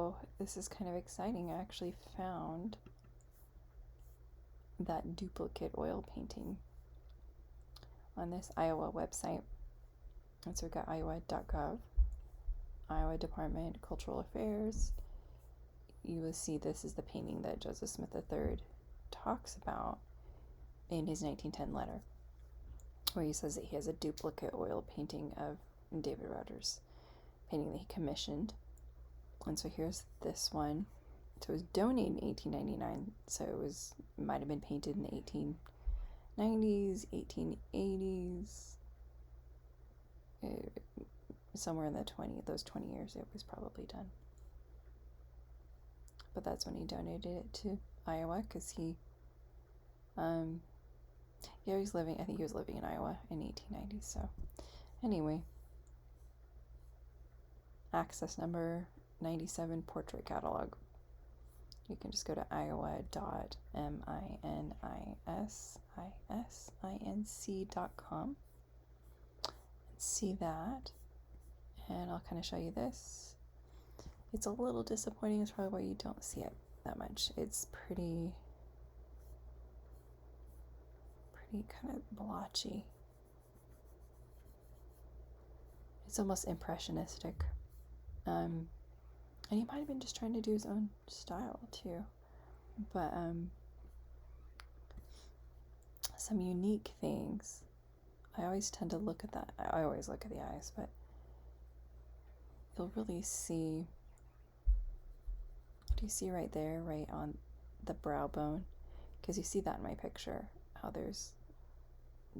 So this is kind of exciting. I actually found that duplicate oil painting on this Iowa website. And so we've got iowa.gov, Iowa Department of Cultural Affairs. You will see this is the painting that Joseph Smith III talks about in his 1910 letter, where he says that he has a duplicate oil painting of David Rogers' painting that he commissioned. And so here's this one. So it was donated in 1899, so it might have been painted in the 1890s, 1880s, somewhere in those 20 years it was probably done. But that's when he donated it to Iowa, because he was living in Iowa in 1890. So anyway, access number 97 portrait catalog. You can just go to iowa.minisisinc.com and see that. And I'll kind of show you this. It's a little disappointing. It's probably why you don't see it that much. It's pretty kind of blotchy. It's almost impressionistic. And he might have been just trying to do his own style too. But some unique things. I always tend to look at that. I always look at the eyes, but you'll really see. Do you see right there, right on the brow bone? Because you see that in my picture, how there's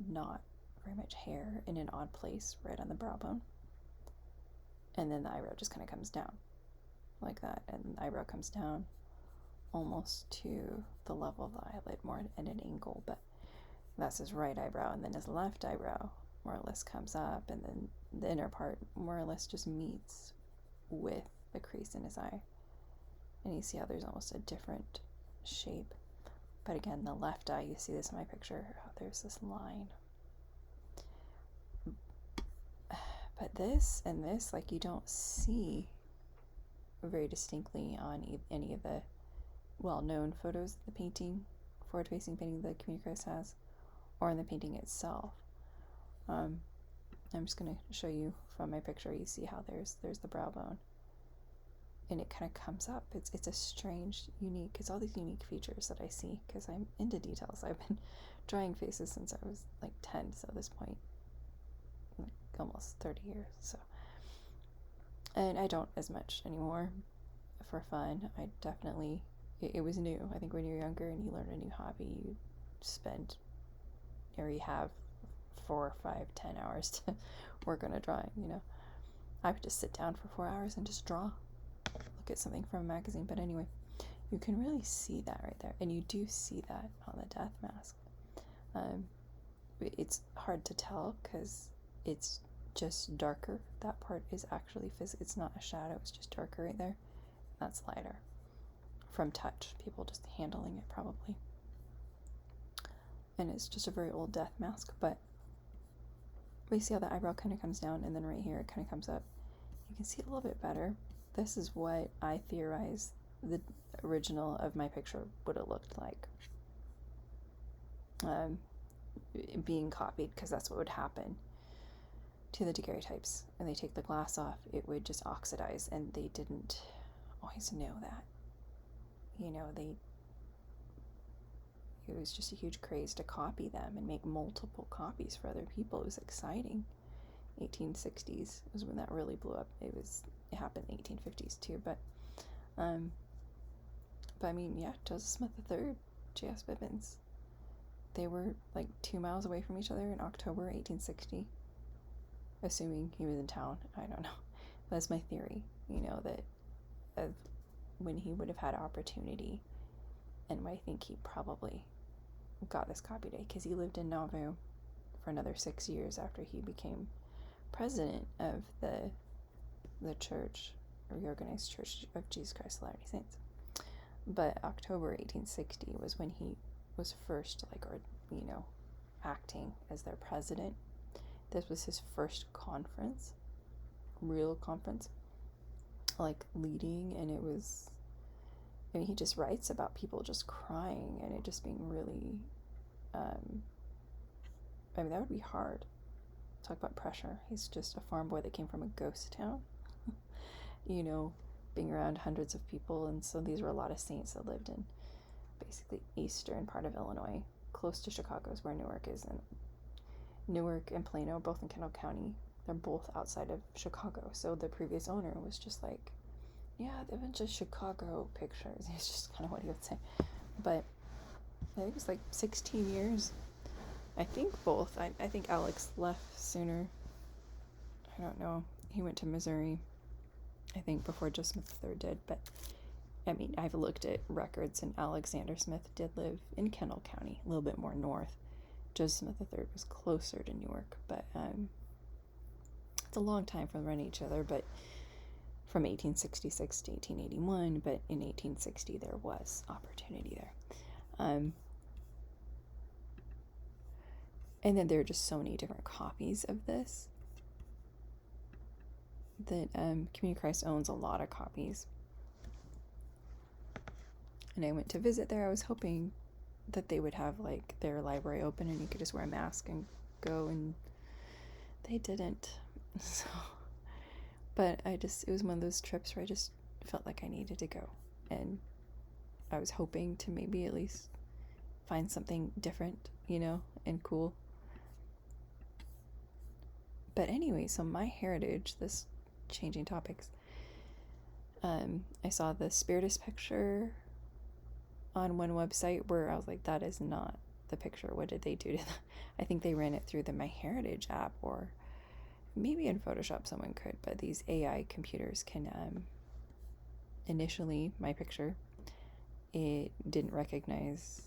not very much hair in an odd place right on the brow bone. And then the eyebrow just kind of comes down like that, and the eyebrow comes down almost to the level of the eyelid, more at an angle, but that's his right eyebrow. And then his left eyebrow more or less comes up, and then the inner part more or less just meets with the crease in his eye. And you see how there's almost a different shape. But again, the left eye, you see this in my picture, how there's this line. But this and this, like, you don't see very distinctly on any of the well-known photos of the painting, forward-facing painting that Community Christ has, or in the painting itself. I'm just going to show you from my picture. You see how there's the brow bone, and it kind of comes up. It's a strange, unique. It's all these unique features that I see because I'm into details. I've been drawing faces since I was like 10, so at this point, like almost 30 years. So, and I don't as much anymore for fun. I definitely. It was new. I think when you're younger and you learn a new hobby, you spend, or you have 4, 5, 10 hours to work on a drawing, you know. I would just sit down for 4 hours and just draw, look at something from a magazine. But anyway, you can really see that right there, and you do see that on the death mask. It's hard to tell because it's just darker. That part is actually it's not a shadow, it's just darker right there. That's lighter from touch, people just handling it probably. And it's just a very old death mask, but we see how the eyebrow kind of comes down, and then right here it kind of comes up. You can see it a little bit better. This is what I theorize the original of my picture would have looked like, being copied, because that's what would happen to the daguerreotypes. When they take the glass off, it would just oxidize, and they didn't always know that. You know, it was just a huge craze to copy them and make multiple copies for other people. It was exciting. 1860s was when that really blew up. It happened in the 1850s too, but I mean, yeah, Joseph Smith III, J.S. Bibbins, they were like 2 miles away from each other in October 1860, assuming he was in town. I don't know. That's my theory, you know, that of when he would have had opportunity, and I think he probably got this copy day because he lived in Nauvoo for another 6 years after he became president of the church, reorganized Church of Jesus Christ of Latter-day Saints. But October 1860 was when he was first, acting as their president. This was his first conference, real conference. like leading, and it was, I mean, he just writes about people just crying and it just being really, I mean, that would be hard. Talk about pressure. He's just a farm boy that came from a ghost town, you know, being around hundreds of people. And so these were a lot of saints that lived in basically eastern part of Illinois, close to Chicago is where Newark is. And Newark and Plano, both in Kendall County, they're both outside of Chicago. So the previous owner was just like, yeah, they're a bunch of Chicago pictures. It's just kind of what he would say. But I think it was like 16 years. I think both. I think Alex left sooner. I don't know. He went to Missouri, I think, before Joe Smith III did. But, I mean, I've looked at records, and Alexander Smith did live in Kendall County, a little bit more north. Joe Smith III was closer to Newark. But it's a long time from running each other, but from 1866 to 1881. But in 1860, there was opportunity there. And then there are just so many different copies of this that Community Christ owns a lot of copies. And I went to visit there. I was hoping that they would have like their library open and you could just wear a mask and go, and they didn't. So, but it was one of those trips where I just felt like I needed to go, and I was hoping to maybe at least find something different, and cool. But anyway, so MyHeritage, this changing topics, I saw the Spiritus picture on one website where I was like, that is not the picture. What did they do to that? I think they ran it through the MyHeritage app, or maybe in Photoshop someone could, but these AI computers can, initially, my picture, it didn't recognize,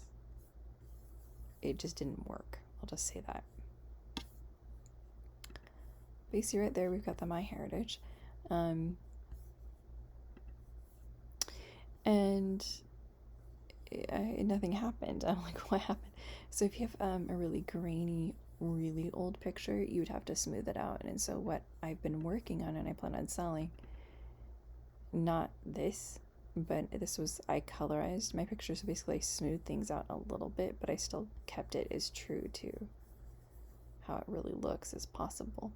it just didn't work. I'll just say that. But you see right there, we've got the MyHeritage. And nothing happened. I'm like, what happened? So if you have a really grainy, really old picture, you would have to smooth it out. And so what I've been working on, and I plan on selling, not this, but I colorized my picture. So basically I smoothed things out a little bit, but I still kept it as true to how it really looks as possible.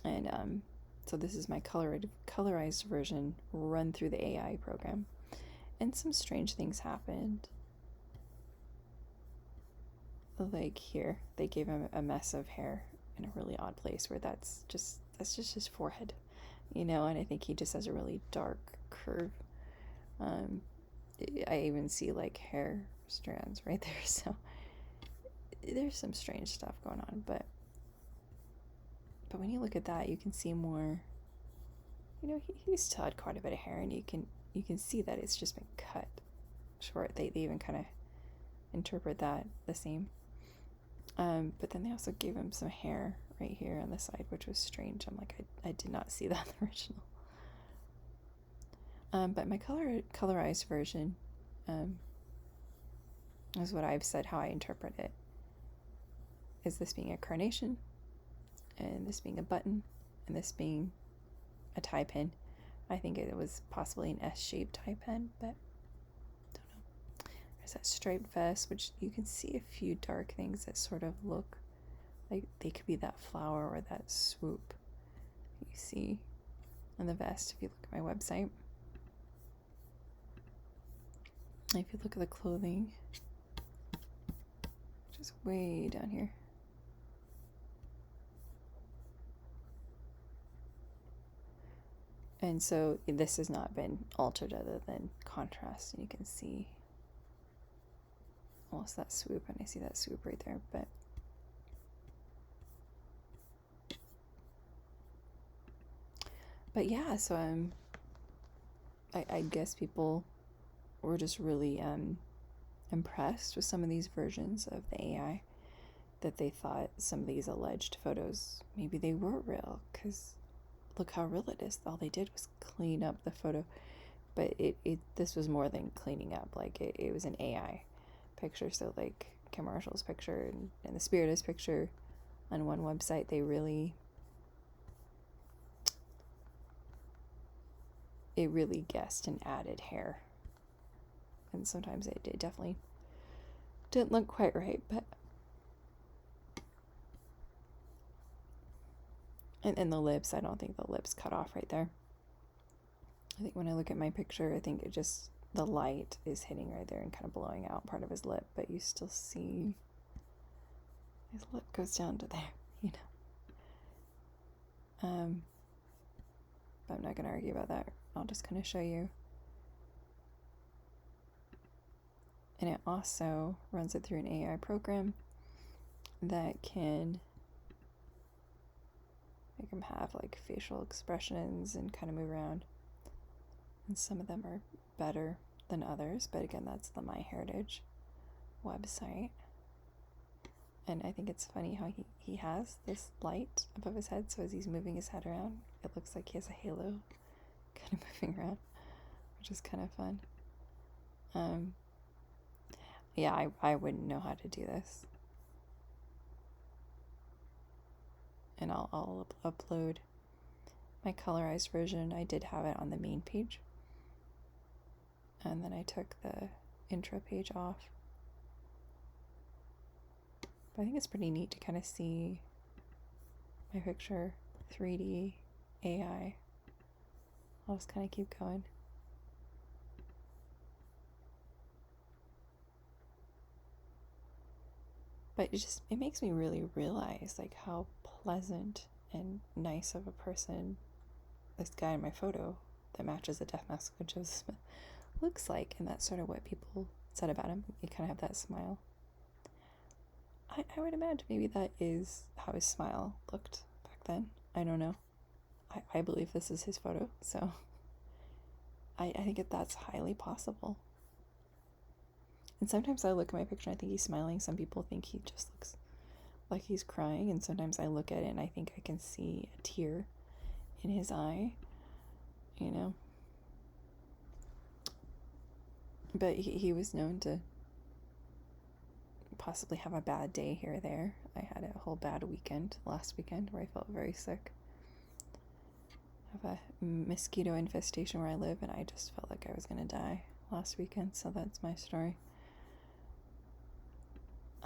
And so this is my colorized version run through the AI program. And some strange things happened. Like here, they gave him a mess of hair in a really odd place where that's just his forehead, and I think he just has a really dark curve. I even see like hair strands right there, so there's some strange stuff going on, but when you look at that, you can see more, he still had quite a bit of hair, and you can see that it's just been cut short. They even kind of interpret that the same. But then they also gave him some hair right here on the side, which was strange. I'm like, I did not see that in the original. But my colorized version is what I've said how I interpret it. Is this being a carnation, and this being a button, and this being a tie pin. I think it was possibly an S-shaped tie pin, but don't know. There's that striped vest, which you can see a few dark things that sort of look like they could be that flower or that swoop you see on the vest if you look at my website. If you look at the clothing, which is way down here, and so this has not been altered other than contrast, and you can see almost that swoop, and I see that swoop right there. But yeah, so I guess people were just really impressed with some of these versions of the AI, that they thought some of these alleged photos, maybe they were real, because look how real it is. All they did was clean up the photo, but this was more than cleaning up. Like it was an AI picture. So like Kim Marshall's picture and the Spiritus picture on one website, they really it really guessed and added hair. And sometimes it definitely didn't look quite right, but and the lips, I don't think the lips cut off right there. I think when I look at my picture, I think it just, the light is hitting right there and kind of blowing out part of his lip, but you still see his lip goes down to there, you know. But I'm not going to argue about that. I'll just kind of show you. And it also runs it through an AI program that can make them have like facial expressions and kind of move around. And some of them are better than others, but again, that's the MyHeritage website. And I think it's funny how he has this light above his head, so as he's moving his head around, it looks like he has a halo kind of moving around, which is kind of fun. Yeah, I wouldn't know how to do this. And I'll upload my colorized version. I did have it on the main page. And then I took the intro page off. But I think it's pretty neat to kind of see my picture 3D AI. I'll just kind of keep going. But it makes me really realize like how pleasant and nice of a person this guy in my photo that matches the death mask of Joseph Smith looks like, and that's sort of what people said about him. You kind of have that smile. I would imagine maybe that is how his smile looked back then. I don't know. I believe this is his photo, so I think that's highly possible. And sometimes I look at my picture and I think he's smiling. Some people think he just looks like he's crying, and sometimes I look at it and I think I can see a tear in his eye, you know. But he was known to possibly have a bad day here or there. I had a whole bad weekend last weekend where I felt very sick. I have a mosquito infestation where I live, and I just felt like I was going to die last weekend, so that's my story.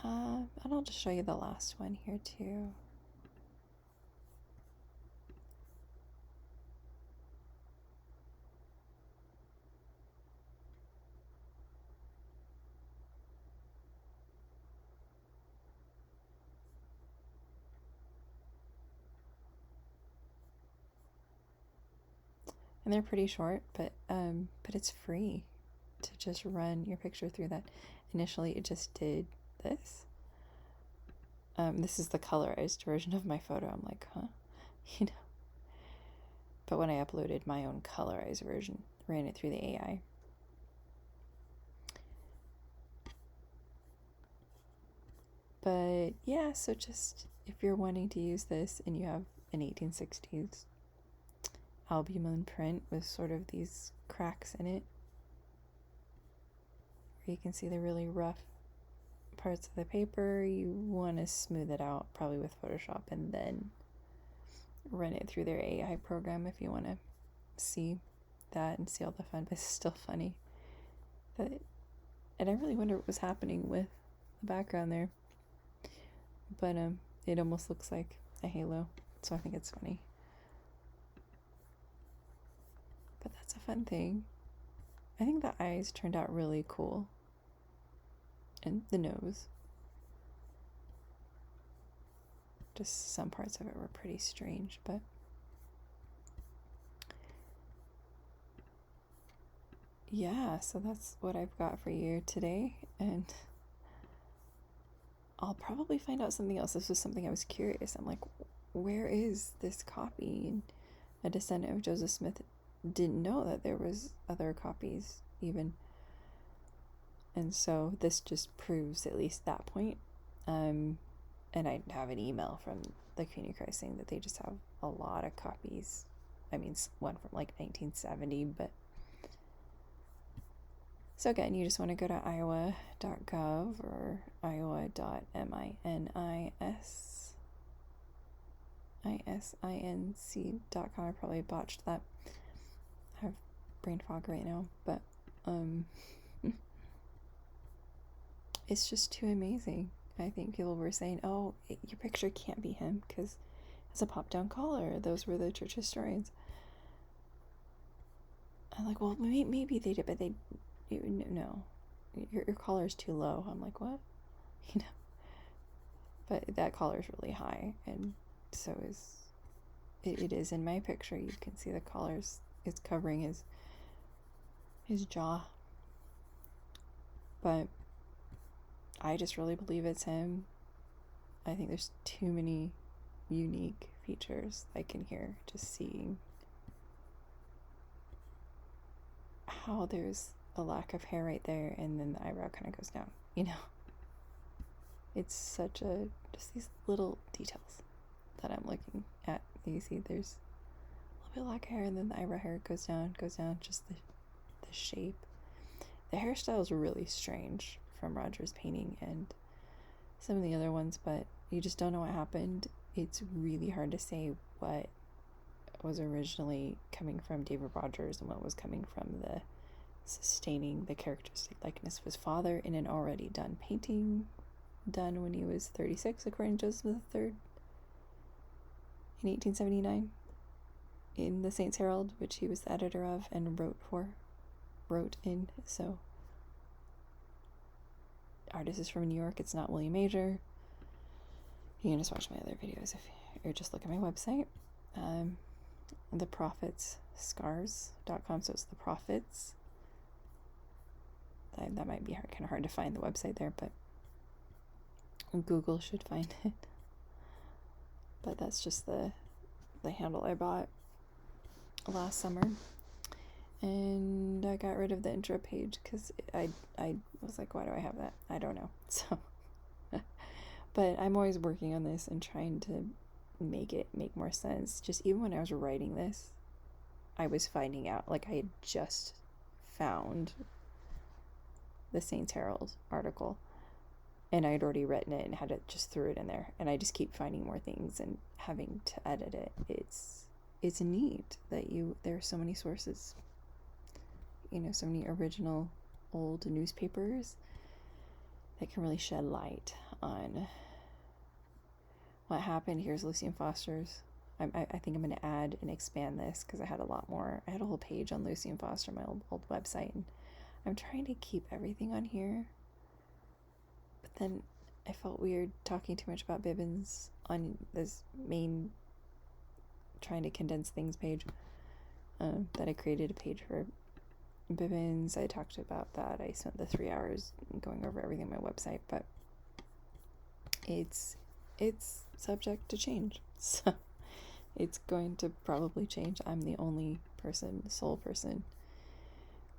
And I'll just show you the last one here too. And they're pretty short, but it's free to just run your picture through that. Initially, it just did this. This is the colorized version of my photo. I'm like, huh? You know. But when I uploaded my own colorized version, ran it through the AI. But yeah, so just if you're wanting to use this and you have an 1860s albumen print with sort of these cracks in it, where you can see the really rough parts of the paper, you want to smooth it out probably with Photoshop and then run it through their AI program if you want to see that and see all the fun. But it's still funny that, and I really wonder what was happening with the background there, but it almost looks like a halo, so I think it's funny. But that's a fun thing. I think the eyes turned out really cool, and the nose. Just some parts of it were pretty strange, but yeah, so that's what I've got for you today, and I'll probably find out something else. This was something I was curious. I'm like, where is this copy? And a descendant of Joseph Smith didn't know that there was other copies even. And so this just proves at least that point. And I have an email from the Community Christ saying that they just have a lot of copies. I mean, one from like 1970, but so again, you just want to go to iowa.gov or iowa.miniscinc.com. I probably botched that. I've brain fog right now, but it's just too amazing. I think people were saying, oh, your picture can't be him because it's a pop-down collar. Those were the church historians. I'm like, well, maybe they did, but no, your collar is too low. I'm like, what? But that collar is really high, and so it is in my picture. You can see the collar is covering his jaw. But I just really believe it's him. I think there's too many unique features I can hear just seeing how there's a lack of hair right there, and then the eyebrow kind of goes down, It's such just these little details that I'm looking at. You see there's a little bit of lack of hair, and then the eyebrow hair goes down, just the shape. The hairstyle is really strange from Roger's painting and some of the other ones, but you just don't know what happened. It's really hard to say what was originally coming from David Rogers and what was coming from the sustaining the characteristic likeness of his father in an already done painting done when he was 36, according to Joseph III, in 1879, in the Saints Herald, which he was the editor of and wrote in. So, artist is from New York. It's not William Major. You can just watch my other videos or just look at my website, theprophetscars.com. So it's the prophets. That might be kind of hard to find the website there, but Google should find it. But that's just the handle I bought last summer, and I got rid of the intro page because I was like, why do I have that? I don't know. So, but I'm always working on this and trying to make it make more sense. Just even when I was writing this, I was finding out, like, I had just found the Saints Herald article, and I had already written it and had it just threw it in there, and I just keep finding more things and having to edit it. It's neat that there are so many sources, so many original old newspapers that can really shed light on what happened. Here's Lucian Foster's. I think I'm going to add and expand this because I had a lot more. I had a whole page on Lucian Foster, my old website, and I'm trying to keep everything on here. But then I felt weird talking too much about Bibbins on this main trying to condense things page, that I created a page for Bibbins. I talked about that. I spent the 3 hours going over everything on my website, but it's subject to change. So it's going to probably change. I'm the only sole person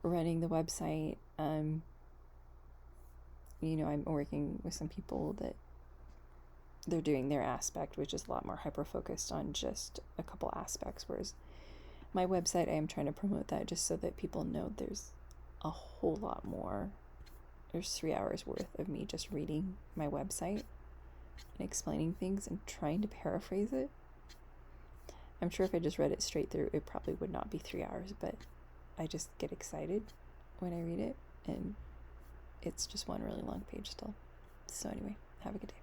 running the website. I'm working with some people that they're doing their aspect, which is a lot more hyper-focused on just a couple aspects, whereas my website, I am trying to promote that just so that people know there's a whole lot more. There's 3 hours worth of me just reading my website and explaining things and trying to paraphrase it. I'm sure if I just read it straight through, it probably would not be 3 hours, but I just get excited when I read it, and it's just one really long page still. So anyway, have a good day.